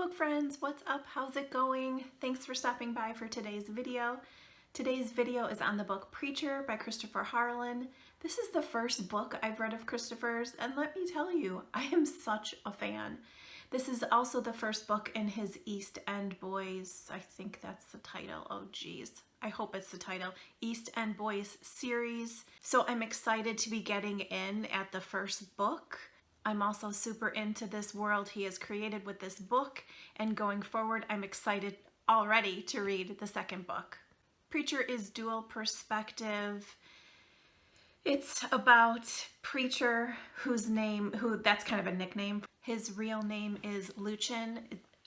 book friends, what's up? How's it going? Thanks for stopping by for today's video. Today's video is on the book Preacher by Christopher Harlan. This is the first book I've read of Christopher's, and let me tell you, I am such a fan. This is also the first book in his East End Boys, I think that's the title, oh geez, I hope it's the title, East End Boys series. So I'm excited to be getting in at the first book. I'm also super into this world he has created with this book, and going forward, I'm excited already to read the second book. Preacher is dual perspective. It's about Preacher, that's kind of a nickname. His real name is Luchin.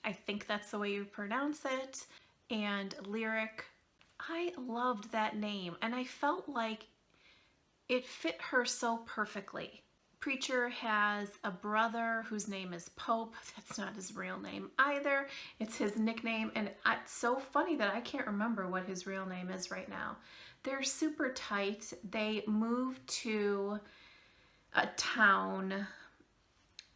I think that's the way you pronounce it. And Lyric. I loved that name, and I felt like it fit her so perfectly. Preacher has a brother whose name is Pope. That's not his real name either. It's his nickname, and it's so funny that I can't remember what his real name is right now. They're super tight. They move to a town,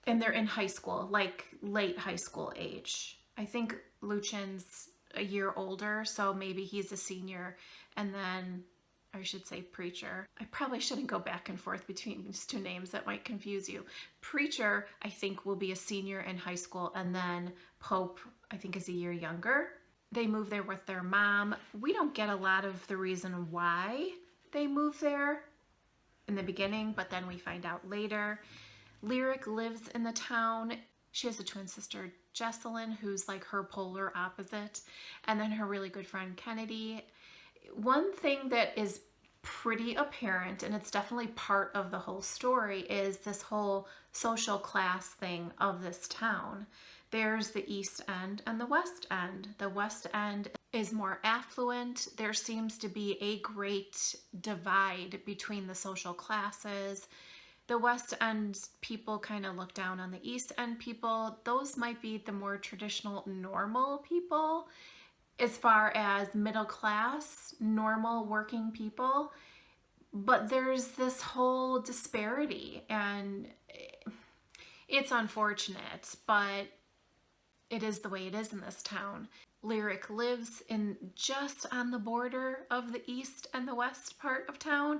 and they're in high school, like late high school age. I think Luchin's a year older, so maybe he's a senior, and then I should say Preacher. I probably shouldn't go back and forth between these two names. That might confuse you. Preacher, I think, will be a senior in high school, and then Pope, I think, is a year younger. They move there with their mom. We don't get a lot of the reason why they move there in the beginning, but then we find out later. Lyric lives in the town. She has a twin sister, Jessalyn, who's like her polar opposite, and then her really good friend, Kennedy. One thing that is pretty apparent, and it's definitely part of the whole story, is this whole social class thing of this town. There's the East End and the West End. The West End is more affluent. There seems to be a great divide between the social classes. The West End people kind of look down on the East End people. Those might be the more traditional, normal people. As far as middle class, normal working people, but there's this whole disparity, and it's unfortunate, but it is the way it is in this town. Lyric lives in just on the border of the East and the West part of town,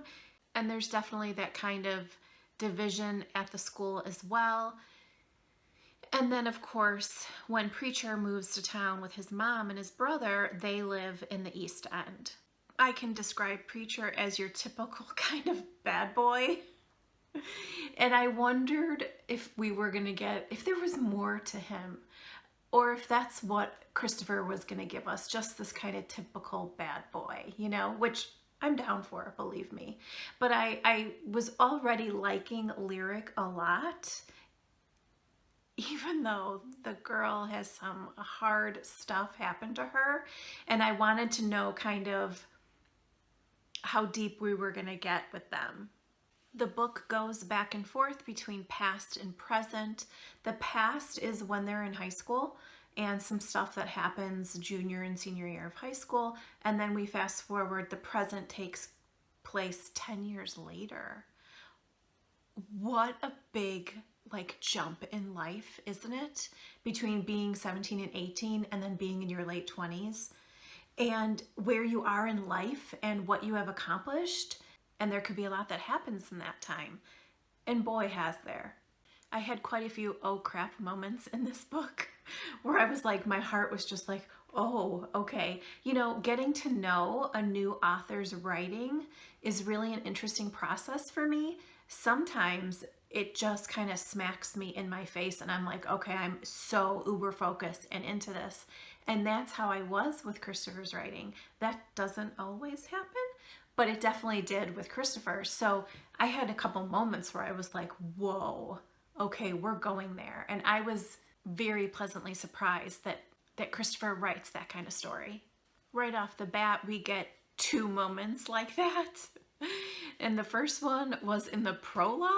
and there's definitely that kind of division at the school as well. And then, of course, when Preacher moves to town with his mom and his brother, they live in the East End. I can describe Preacher as your typical kind of bad boy. And I wondered if if there was more to him, or if that's what Christopher was going to give us, just this kind of typical bad boy, you know, which I'm down for, believe me. But I was already liking Lyric a lot, even though the girl has some hard stuff happen to her, and I wanted to know kind of how deep we were going to get with them. The book goes back and forth between past and present. The past is when they're in high school and some stuff that happens junior and senior year of high school, and then we fast forward, the present takes place 10 years later. What a big jump in life, isn't it? Between being 17 and 18 and then being in your late 20s, and where you are in life and what you have accomplished. And there could be a lot that happens in that time. And boy, has there. I had quite a few oh crap moments in this book where I was like, my heart was just like, oh, okay. You know, getting to know a new author's writing is really an interesting process for me. Sometimes it just kind of smacks me in my face, and I'm like, okay, I'm so uber focused and into this. And that's how I was with Christopher's writing. That doesn't always happen, but it definitely did with Christopher. So I had a couple moments where I was like, whoa, okay, we're going there. And I was very pleasantly surprised that Christopher writes that kind of story. Right off the bat, we get two moments like that. And the first one was in the prologue.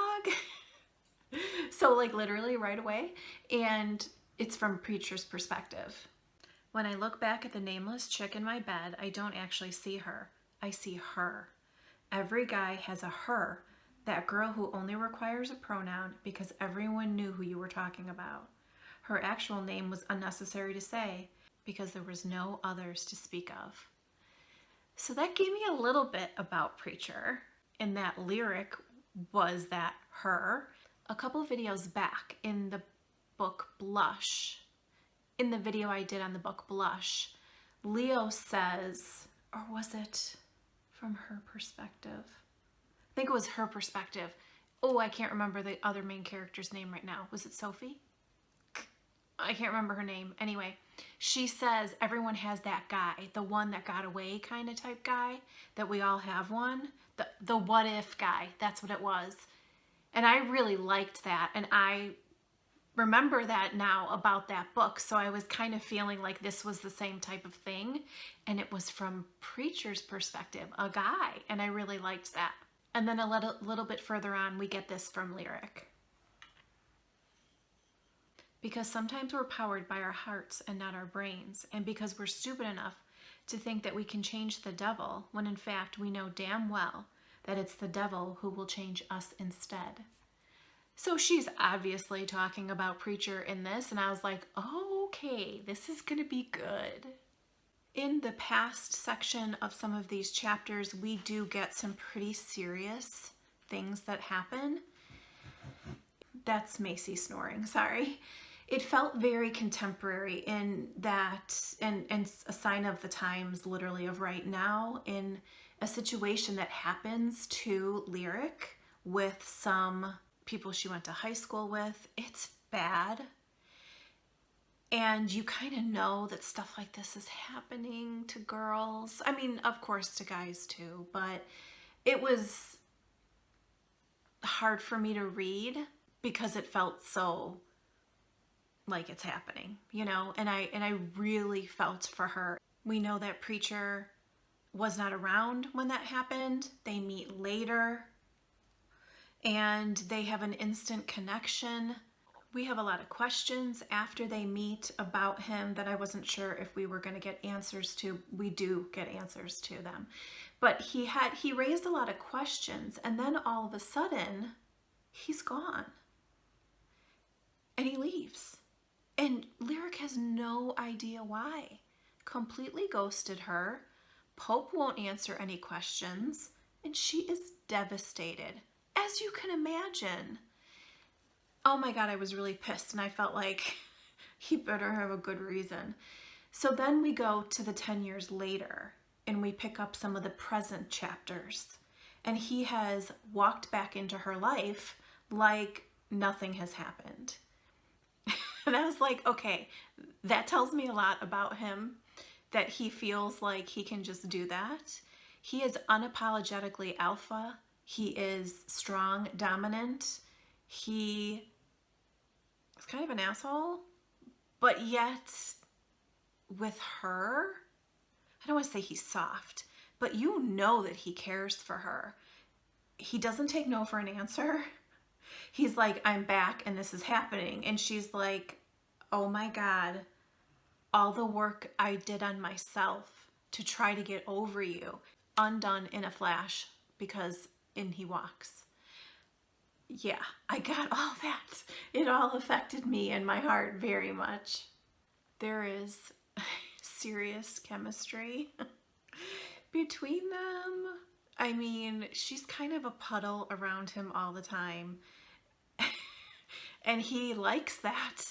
So like literally right away. And it's from Preacher's perspective. When I look back at the nameless chick in my bed, I don't actually see her. I see her. Every guy has a her, that girl who only requires a pronoun because everyone knew who you were talking about. Her actual name was unnecessary to say because there was no others to speak of. So that gave me a little bit about Preacher, and that Lyric was that her. A couple videos back in the book Blush, in the video I did on the book Blush, Leo says, or was it from her perspective? I think it was her perspective. Oh, I can't remember the other main character's name right now. Was it Sophie? I can't remember her name. Anyway, she says everyone has that guy, the one that got away kind of type guy, that we all have one. The what if guy, that's what it was. And I really liked that. And I remember that now about that book. So I was kind of feeling like this was the same type of thing. And it was from Preacher's perspective, a guy. And I really liked that. And then a little bit further on, we get this from Lyric. Because sometimes we're powered by our hearts and not our brains. And because we're stupid enough to think that we can change the devil, when in fact we know damn well that it's the devil who will change us instead. So she's obviously talking about Preacher in this, and I was like, oh, okay, this is going to be good. In the past section of some of these chapters, we do get some pretty serious things that happen. That's Macy snoring, sorry. It felt very contemporary in that, and a sign of the times, literally, of right now, in a situation that happens to Lyric with some people she went to high school with. It's bad. And you kind of know that stuff like this is happening to girls. I mean, of course to guys too, but it was hard for me to read because it felt so like it's happening, you know, and I really felt for her. We know that Preacher was not around when that happened. They meet later and they have an instant connection. We have a lot of questions after they meet about him that I wasn't sure if we were going to get answers to. We do get answers to them. But he raised a lot of questions, and then all of a sudden he's gone. And he leaves. And Lyric has no idea why. Completely ghosted her. Pope won't answer any questions, and she is devastated, as you can imagine. Oh my God, I was really pissed, and I felt like he better have a good reason. So then we go to the 10 years later, and we pick up some of the present chapters, and he has walked back into her life like nothing has happened. And I was like, okay, that tells me a lot about him, that he feels like he can just do that. He is unapologetically alpha. He is strong, dominant. He is kind of an asshole, but yet with her, I don't want to say he's soft, but you know that he cares for her. He doesn't take no for an answer. He's like, I'm back and this is happening. And she's like, oh my God, all the work I did on myself to try to get over you, undone in a flash, because in he walks. Yeah, I got all that. It all affected me and my heart very much. There is serious chemistry between them. I mean, she's kind of a puddle around him all the time. And he likes that.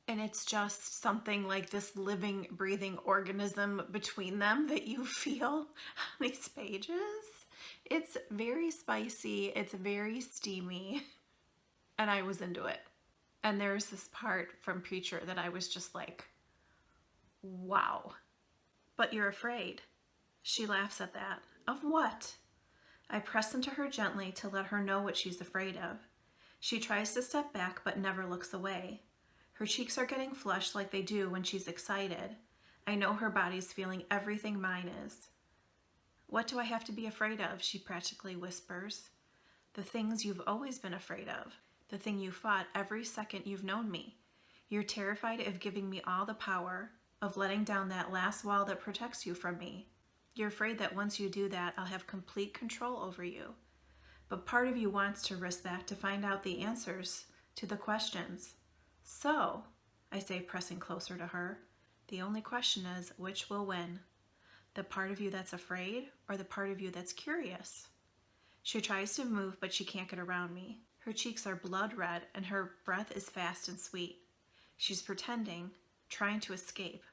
And it's just something like this living, breathing organism between them that you feel on these pages. It's very spicy. It's very steamy. And I was into it. And there's this part from Preacher that I was just like, wow. But you're afraid. She laughs at that. Of what? I press into her gently to let her know what she's afraid of. She tries to step back but never looks away. Her cheeks are getting flushed like they do when she's excited. I know her body's feeling everything mine is. What do I have to be afraid of? She practically whispers. The things you've always been afraid of. The thing you fought every second you've known me. You're terrified of giving me all the power, of letting down that last wall that protects you from me. You're afraid that once you do that, I'll have complete control over you. But part of you wants to risk that to find out the answers to the questions. So, I say, pressing closer to her. The only question is, which will win? The part of you that's afraid or the part of you that's curious? She tries to move, but she can't get around me. Her cheeks are blood red and her breath is fast and sweet. She's pretending, trying to escape,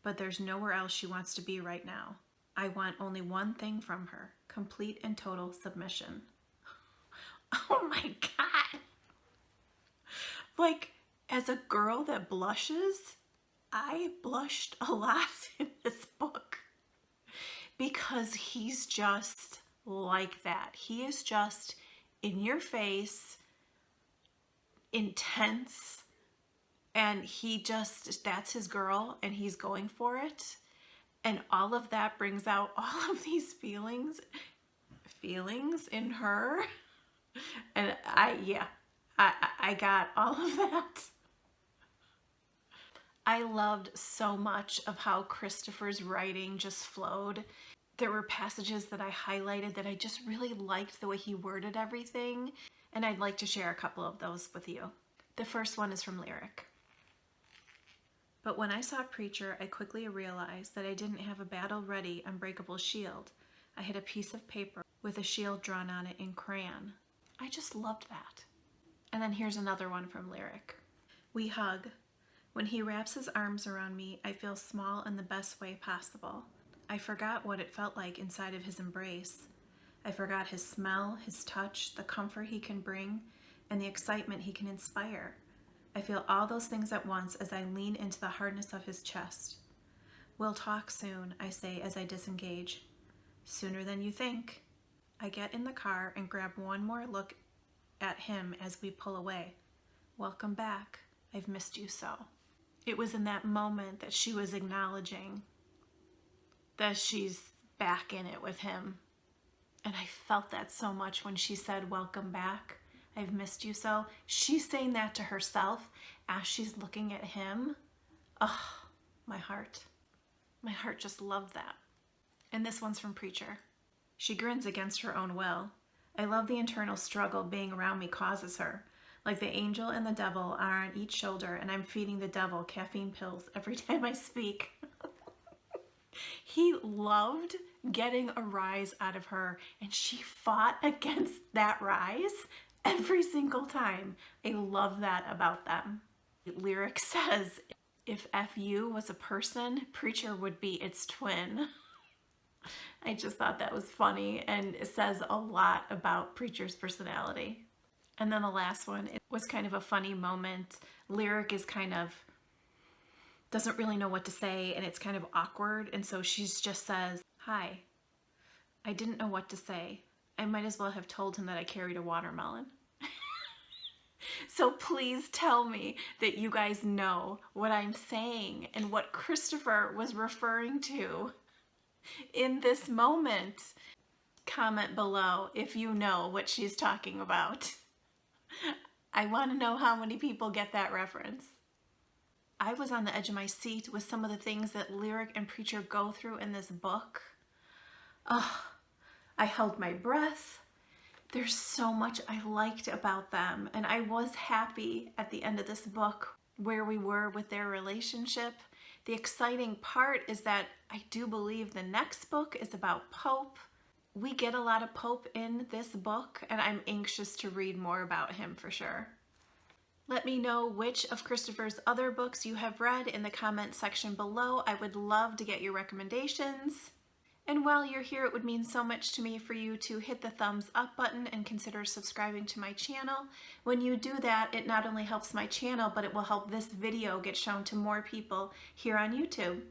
but there's nowhere else she wants to be right now. I want only one thing from her, complete and total submission. Oh my God. Like, as a girl that blushes, I blushed a lot in this book because he's just like that. He is just in your face, intense, and that's his girl and he's going for it. And all of that brings out all of these feelings in her. And I got all of that. I loved so much of how Christopher's writing just flowed. There were passages that I highlighted that I just really liked the way he worded everything, and I'd like to share a couple of those with you. The first one is from Lyric. But when I saw Preacher, I quickly realized that I didn't have a battle-ready, unbreakable shield. I had a piece of paper with a shield drawn on it in crayon. I just loved that. And then here's another one from Lyric. We hug. When he wraps his arms around me, I feel small in the best way possible. I forgot what it felt like inside of his embrace. I forgot his smell, his touch, the comfort he can bring, and the excitement he can inspire. I feel all those things at once as I lean into the hardness of his chest. We'll talk soon, I say as I disengage. Sooner than you think. I get in the car and grab one more look at him as we pull away. Welcome back. I've missed you so. It was in that moment that she was acknowledging that she's back in it with him. And I felt that so much when she said, welcome back. I've missed you so. She's saying that to herself as she's looking at him. Oh, my heart. My heart just loved that. And this one's from Preacher. She grins against her own will. I love the internal struggle being around me causes her. Like the angel and the devil are on each shoulder, and I'm feeding the devil caffeine pills every time I speak. He loved getting a rise out of her, and she fought against that rise every single time. I love that about them. Lyric says, if FU was a person, Preacher would be its twin. I just thought that was funny, and it says a lot about Preacher's personality. And then the last one, it was kind of a funny moment. Lyric is doesn't really know what to say, and it's kind of awkward, and so she just says, hi. I didn't know what to say. I might as well have told him that I carried a watermelon. So please tell me that you guys know what I'm saying and what Christopher was referring to in this moment. Comment below if you know what she's talking about. I want to know how many people get that reference. I was on the edge of my seat with some of the things that Lyric and Preacher go through in this book. Oh, I held my breath. There's so much I liked about them, and I was happy at the end of this book where we were with their relationship. The exciting part is that I do believe the next book is about Pope. We get a lot of Pope in this book, and I'm anxious to read more about him for sure. Let me know which of Christopher's other books you have read in the comment section below. I would love to get your recommendations. And while you're here, it would mean so much to me for you to hit the thumbs up button and consider subscribing to my channel. When you do that, it not only helps my channel, but it will help this video get shown to more people here on YouTube.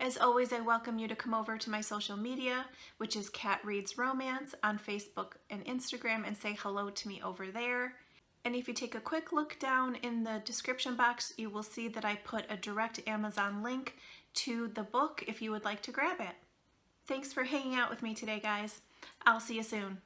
As always, I welcome you to come over to my social media, which is Kat Reads Romance on Facebook and Instagram, and say hello to me over there. And if you take a quick look down in the description box, you will see that I put a direct Amazon link to the book if you would like to grab it. Thanks for hanging out with me today, guys. I'll see you soon.